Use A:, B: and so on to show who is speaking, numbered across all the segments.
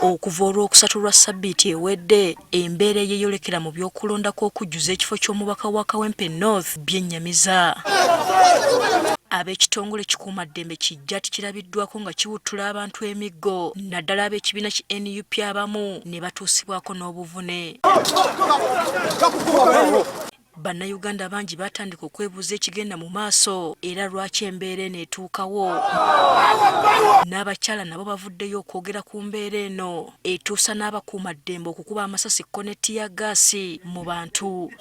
A: Okuva olw'okusatu lwa ssabbiiti ewedde, embeera eyeeyolekera mu by'okulonda kw'okujjuza ekifo ky'omubaka wa Kawempe North byennyamiza. Ab'ekitongole kikuumaddembe kijja tikirabiddwako nga kiwuttula abantu emiggo, naddala ab'ekibiina ki NUP abamu ne batuusibwako n'obuvune. Bannayuganda bangi batandika okwebuuza ekigenda mu maaso era lwaki embeera eno etuukawo. N'abakyala nabo bavuddeyo okwogera ku mbeera eno etuusa n'abakuumaddembe okukuba amasasi koneti ya gaasi mu bantu.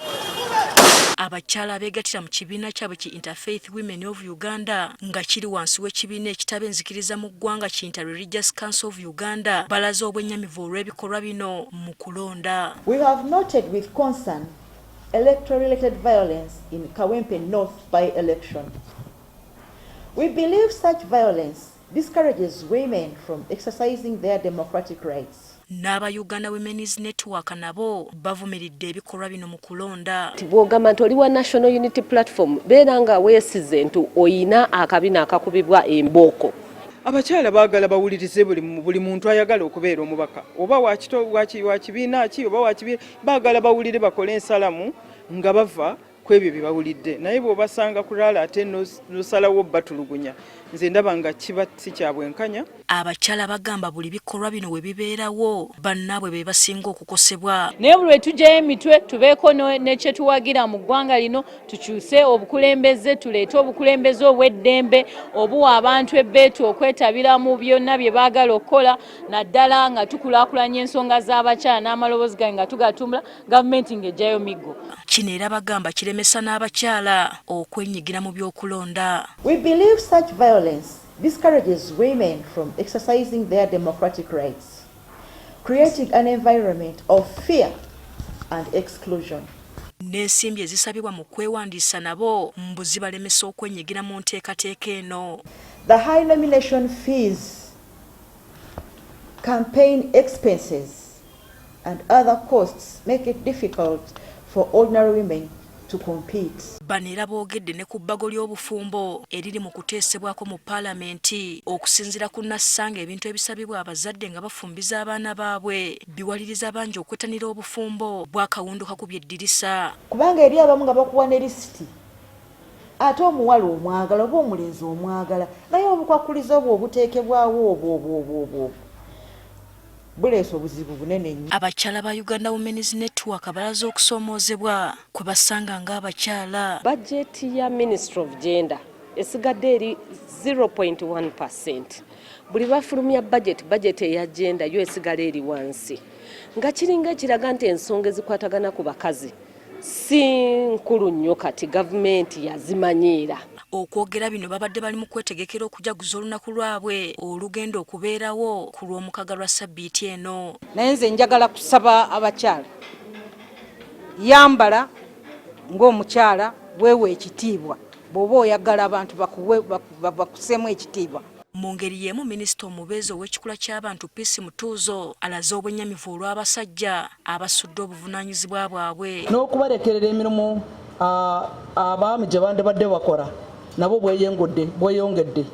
A: Abakyala abeegattira mu kibiina kyabwe ki Interfaith Women of Uganda nga kiri wansi w'ekibiina ekitaba enzikiriza mu ggwanga ki Inter-Religious Council of Uganda balaze obwennyamivu olw'ebikolwa bino mu kulonda.
B: We have noted with concern electoral-related violence in Kawempe North by-election. We believe such violence discourages women from exercising their democratic rights.
A: N'aba-Uganda Women's Network nabo bavumiridde ebikolwa bino mu kulonda.
C: Bw'ogamba nti oli wa National Unity Platform beera nga weesize nti oyina akabina akakubibwa embooko.
D: Abakyala baagala bawulirize buli muntu ayagala okubeera omubaka oba wa kibiina ki oba wa kibiina baagala bawulire bakole ensalamu nga bava ku ebyo bye bawulidde, naye bw'obasanga kulala ate n'osalawo batulugunya nze ndaba nga kiba si kya bwenkanya.
A: Abakyala bagamba buli bikolwa bino we bibeerawo bannaabwe be basinga okukosebwa.
E: Naye buli lwe tujjayo emitwe tubeeko n'ekye tuwagira mu ggwanga lino tukyuse obukulembeze tuleete obukulembeze obw'eddembe obuwa abantu ebbeetu okwetabira mu byonna bye baagala okukola naddala nga tukulaakulanya ensonga z'abakyala n'amaloboozi gaabwe nga tugatumbula gavumenti ng'ejjayo miggo.
A: Kino era bagamba kiremesa n'abakyala okwenyigira mu by'okulonda.
B: We believe such violence discourages women from exercising their democratic rights, creating an environment of fear and exclusion.
A: N'ensimbi ezisabibwa mu kwewandiisa nabo mbu zibalemesa okwenyigira mu nteekateeka eno.
B: The high nomination fees, campaign expenses and other costs make it difficult for ordinary women to compete.
A: Bano era boogedde ne ku bbago ly'obufumbo eriri mu kuteesebwako mu paalamenti okusinziira ku Nassanga ebintu ebisabibwa abazadde nga bafumbiza abaana baabwe biwaliriza bangi okwettanira obufumbo bw'akawundu kakubye eddirisa.
B: Kubanga eri abamu nga bakuwa ne lisiti ate omuwala omwagala oba omulenzi omwagala naye obukwakulizo obwo obuteekebwawo obwo buleesa obuzibu bunene nnyo.
A: Abakyala ba Uganda Women's Network balaze okusoomoozebwa kwe basanga ng'abakyala.
C: Bajeti ya Ministry of Gender esigadde eri 0.1%. Buli bafulumya budget eya gender yo esigala eri wansi. Nga kiringa kiraga nti ensonga ezikwatagana ku bakazi si nkulu nnyo kati gavumenti yazimanyiira.
A: Okwogera bino babadde bali mu kwetegekera okujaguza olunaku lwabwe olugenda okubeerawo ku lw'omukaga lwa ssabbiiti eno.
F: Naye nze njagala kusaba abakyala yambala ng'omukyala weewe ekitiibwa bw'oba oyagala abantu bakuseemu ekitiibwa.
A: Mu ngeri y'emu minisita omubeezi ow'ekikula ky'abantu Peace Mutuuzo alaze obwennyamivu olw'abasajja abasudde obuvunaanyizibwa bwabwe.
G: N'okubalekerera emirimu abaami gye bandibadde bakola nabo bweyongedde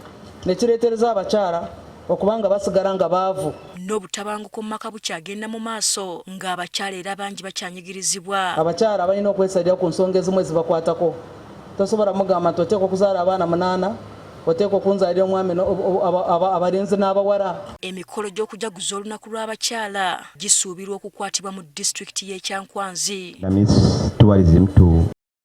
G: ne kireetereza abakyala okubanga basigala nga baavu.
A: N'obutabanguko mu maka bukyagenda mu maaso ng'abakyala era bangi bakyanyigirizibwa.
G: Abakyala balina okwesalira ku nsonga ezimu ezibakwatako. Tosobola mugamba nti oteekwa okuzaala abaana 8 oteekwa okunzaalira omwami abalenzi n'abawala.
A: Emikolo gy'okujaguza olunaku lw'abakyala gisuubirwa okukwatibwa mu disitulikiti y'e Kyankwanzi.